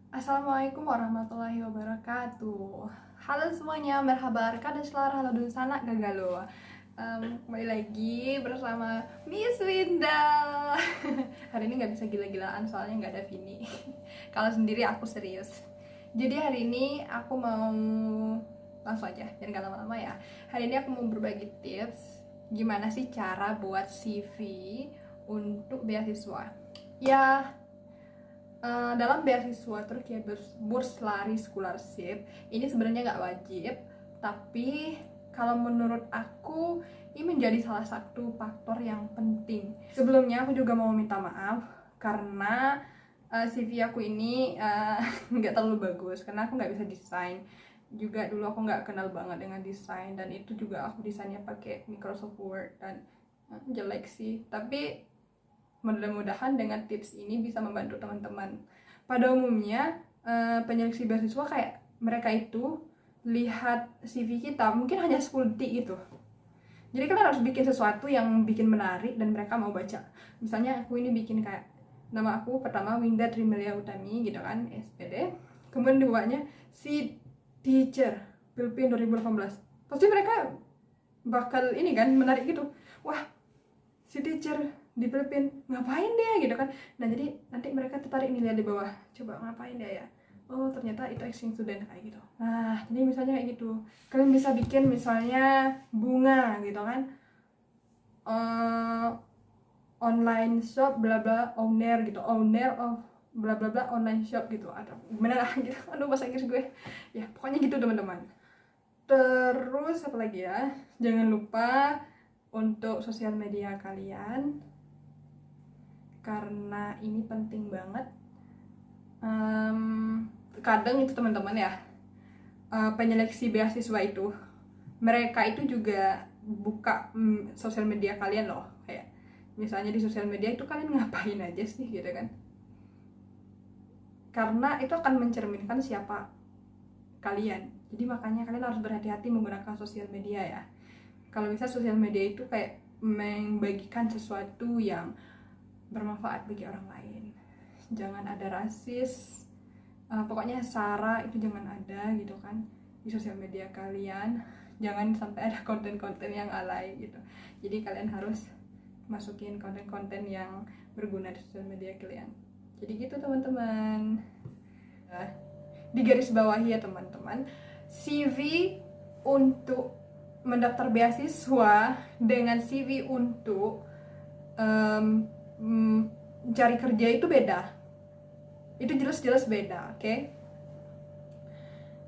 Assalamualaikum warahmatullahi wabarakatuh. Halo semuanya, merhaba dan selar halo dulu sana gagalo. Kembali lagi bersama Miss Winda. Hari ini nggak bisa gila-gilaan soalnya nggak ada Vini. Kalau sendiri aku serius. Jadi hari ini aku mau langsung aja, biar nggak lama-lama ya. Hari ini aku mau berbagi tips gimana sih cara buat CV untuk beasiswa. Ya, dalam beasiswa Turki burs lari scholarship ini sebenarnya nggak wajib, tapi kalau menurut aku ini menjadi salah satu faktor yang penting. Sebelumnya aku juga mau minta maaf karena CV aku ini nggak terlalu bagus karena aku nggak bisa desain. Juga dulu aku nggak kenal banget dengan desain, dan itu juga aku desainnya pakai Microsoft Word dan jelek sih. Tapi mudah-mudahan dengan tips ini bisa membantu teman-teman. Pada umumnya penyeleksi beasiswa kayak mereka itu lihat CV kita mungkin hanya 10 detik gitu. Jadi kalian harus bikin sesuatu yang bikin menarik dan mereka mau baca. Misalnya aku ini bikin kayak nama aku pertama Winda Trimelia Utami gitu kan, SPD. Kemudian di bawahnya si teacher Pilpin 2018. Pasti mereka bakal ini kan menarik gitu. Wah, si teacher di Filipina ngapain dia gitu kan. Nah jadi nanti mereka tertarik nih, lihat di bawah, coba ngapain dia ya, oh ternyata itu exchange student kayak gitu. Nah jadi misalnya kayak gitu, kalian bisa bikin misalnya bunga gitu kan, uh, online shop bla bla owner gitu, owner of bla bla bla online shop gitu, atau gimana lah gitu. Aduh bahasa Inggris gue ya, pokoknya gitu teman-teman. Terus apa lagi ya, jangan lupa untuk sosial media kalian karena ini penting banget. Kadang itu teman-teman ya, penyeleksi beasiswa itu mereka itu juga buka sosial media kalian loh. Kayak misalnya di sosial media itu kalian ngapain aja sih gitu kan, karena itu akan mencerminkan siapa kalian. Jadi makanya kalian harus berhati-hati menggunakan sosial media ya. Kalau bisa sosial media itu kayak membagikan sesuatu yang bermanfaat bagi orang lain. Jangan ada rasis, pokoknya sara itu jangan ada gitu kan di sosial media kalian. Jangan sampai ada konten-konten yang alay gitu. Jadi kalian harus masukin konten-konten yang berguna di sosial media kalian. Jadi gitu teman-teman. Di garis bawahi ya teman-teman, CV untuk mendaftar beasiswa dengan CV untuk cari kerja itu beda. Itu jelas-jelas beda, oke?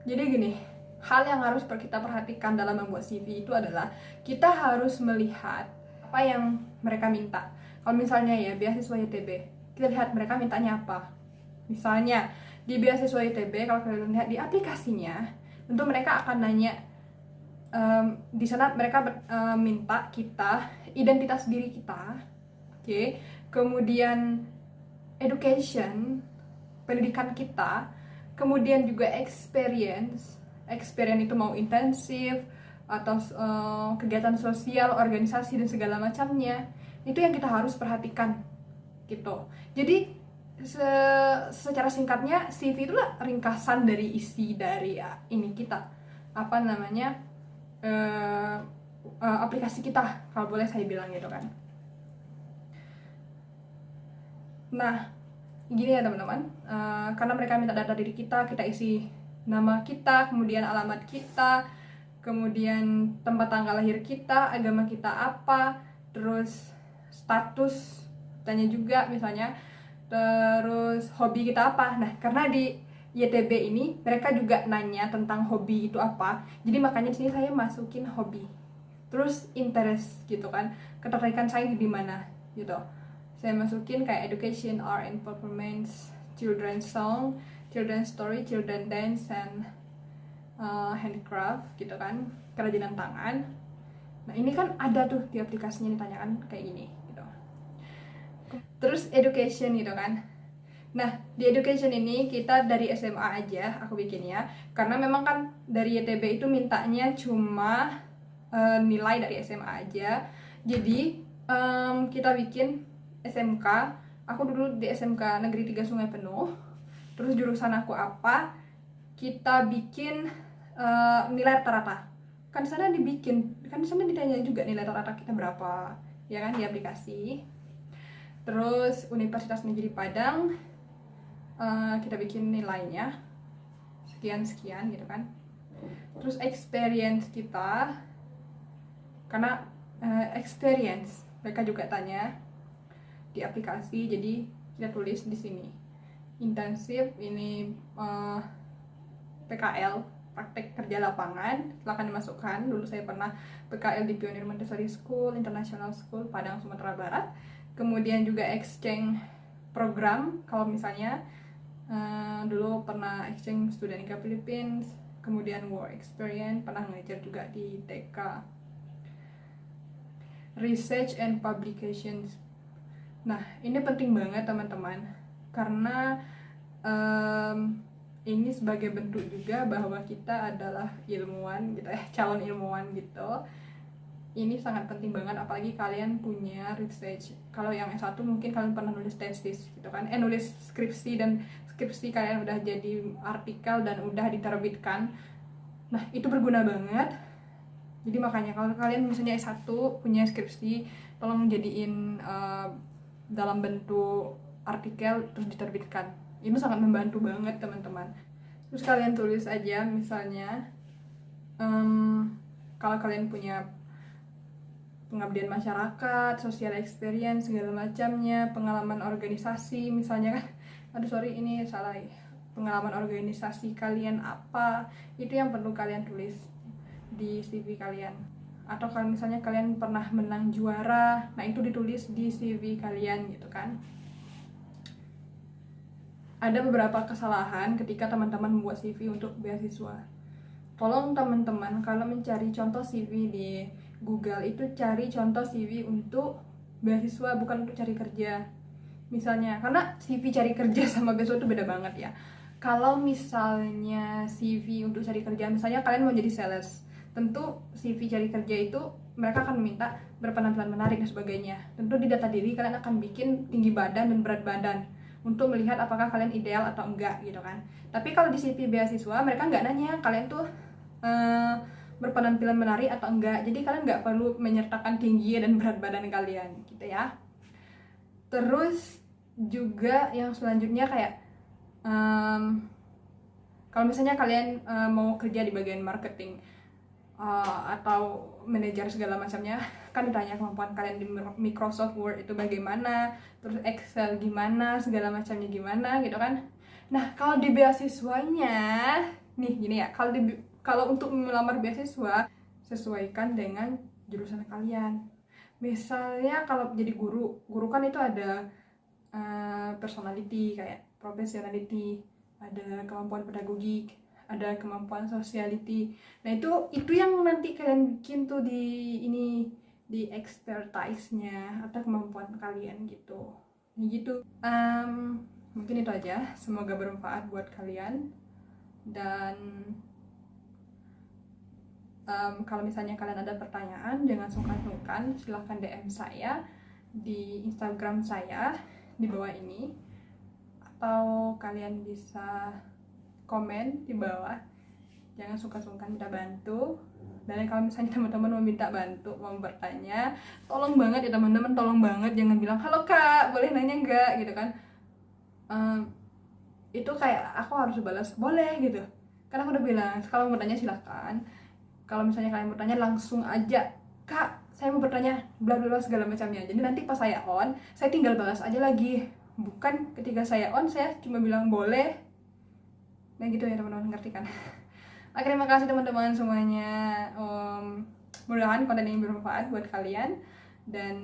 Jadi gini, hal yang harus kita perhatikan dalam membuat CV itu adalah kita harus melihat apa yang mereka minta. Kalau misalnya ya beasiswa YTB, kita lihat mereka mintanya apa. Misalnya di beasiswa YTB, kalau kalian lihat di aplikasinya, tentu mereka akan nanya, di sana mereka minta kita identitas diri kita, oke? Kemudian education, pendidikan kita, kemudian juga experience itu mau intensif atau kegiatan sosial, organisasi dan segala macamnya. Itu yang kita harus perhatikan gitu. Jadi secara singkatnya CV itulah ringkasan dari isi dari ini kita, apa namanya, aplikasi kita kalau boleh saya bilang gitu kan. Nah gini ya teman-teman, karena mereka minta data diri kita, kita isi nama kita, kemudian alamat kita, kemudian tempat tanggal lahir kita, agama kita apa, terus status tanya juga misalnya, terus hobi kita apa. Nah karena di YTB ini mereka juga nanya tentang hobi itu apa, jadi makanya di sini saya masukin hobi, terus interest gitu kan, ketertarikan saya di mana gitu. Saya masukin kayak education, art and performance, children's song, children's story, children dance, and handicraft gitu kan, kerajinan tangan. Nah ini kan ada tuh di aplikasinya ditanyakan kayak gini gitu. Terus education gitu kan. Nah di education ini kita dari SMA aja aku bikinnya, karena memang kan dari YTB itu mintanya cuma nilai dari SMA aja. Jadi kita bikin SMK. Aku dulu di SMK Negeri 3 Sungai Penuh. terus jurusan aku apa, kita bikin nilai rata-rata. Kan di sana ditanya juga nilai rata-rata kita berapa, ya kan, di aplikasi. Terus Universitas Negeri Padang, kita bikin nilainya sekian gitu kan. Terus experience kita, karena experience mereka juga tanya di aplikasi, jadi kita tulis di sini intensif ini PKL, praktek kerja lapangan, silahkan dimasukkan. Dulu saya pernah PKL di Pionir Montessori School, International School, Padang, Sumatera Barat. Kemudian juga exchange program, kalau misalnya dulu pernah exchange student ke Philippines. Kemudian work experience, pernah ngajar juga di TK. Research and publications. Nah, ini penting banget teman-teman, karena ini sebagai bentuk juga bahwa kita adalah ilmuwan gitu, calon ilmuwan gitu. Ini sangat penting banget, apalagi kalian punya research. Kalau yang S1 mungkin kalian pernah nulis tesis gitu kan, nulis skripsi, dan skripsi kalian udah jadi artikel dan udah diterbitkan. Nah, itu berguna banget. Jadi makanya kalau kalian misalnya S1 punya skripsi, tolong jadiin dalam bentuk artikel terus diterbitkan. Itu sangat membantu banget teman-teman. Terus kalian tulis aja misalnya kalau kalian punya pengabdian masyarakat, social experience, segala macamnya, pengalaman organisasi misalnya kan. Ini salah. Pengalaman organisasi kalian apa, itu yang perlu kalian tulis di CV kalian. Atau kalau misalnya kalian pernah menang juara, nah itu ditulis di CV kalian gitu kan. Ada beberapa kesalahan ketika teman-teman membuat CV untuk beasiswa. Tolong teman-teman kalau mencari contoh CV di Google itu cari contoh CV untuk beasiswa, bukan untuk cari kerja. Misalnya, karena CV cari kerja sama beasiswa itu beda banget ya. Kalau misalnya CV untuk cari kerja, misalnya kalian mau jadi sales, tentu CV cari kerja itu mereka akan meminta berpenampilan menarik dan sebagainya. Tentu di data diri kalian akan bikin tinggi badan dan berat badan untuk melihat apakah kalian ideal atau enggak gitu kan. Tapi kalau di CV beasiswa mereka nggak nanya kalian tuh berpenampilan menarik atau enggak, jadi kalian nggak perlu menyertakan tinggi dan berat badan kalian gitu ya. Terus juga yang selanjutnya kayak kalau misalnya kalian mau kerja di bagian marketing atau manajer segala macamnya, kan ditanya kemampuan kalian di Microsoft Word itu bagaimana, terus Excel gimana, segala macamnya gimana gitu kan. Nah, kalau di beasiswanya nih gini ya, kalau untuk melamar beasiswa sesuaikan dengan jurusan kalian. Misalnya kalau jadi guru kan itu ada personality, kayak professionality, ada kemampuan pedagogik, ada kemampuan sociality. Nah itu yang nanti kalian bikin tuh di expertise-nya atau kemampuan kalian gitu. Gitu. Mungkin itu aja. Semoga bermanfaat buat kalian. Dan kalau misalnya kalian ada pertanyaan, jangan sungkan-sungkan, silahkan DM saya di Instagram saya di bawah ini, atau kalian bisa komen di bawah. Jangan sungkan-sungkan minta bantu. Dan kalau misalnya teman-teman mau minta bantu, mau bertanya, tolong banget ya teman-teman, tolong banget jangan bilang halo kak, boleh nanya nggak gitu kan. Itu kayak aku harus balas boleh gitu, karena aku udah bilang kalau mau bertanya silahkan. Kalau misalnya kalian bertanya langsung aja, kak saya mau bertanya bla bla bla segala macamnya. Jadi nanti pas saya on, saya tinggal balas aja lagi. Bukan ketika saya on, saya cuma bilang boleh. Nah gitu ya teman-teman, ngerti kan? Oke, terima kasih teman-teman semuanya. Mudah-mudahan konten ini bermanfaat buat kalian. Dan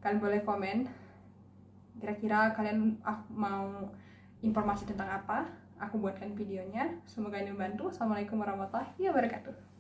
kalian boleh komen kira-kira kalian mau informasi tentang apa, aku buatkan videonya. Semoga ini membantu. Assalamualaikum warahmatullahi wabarakatuh.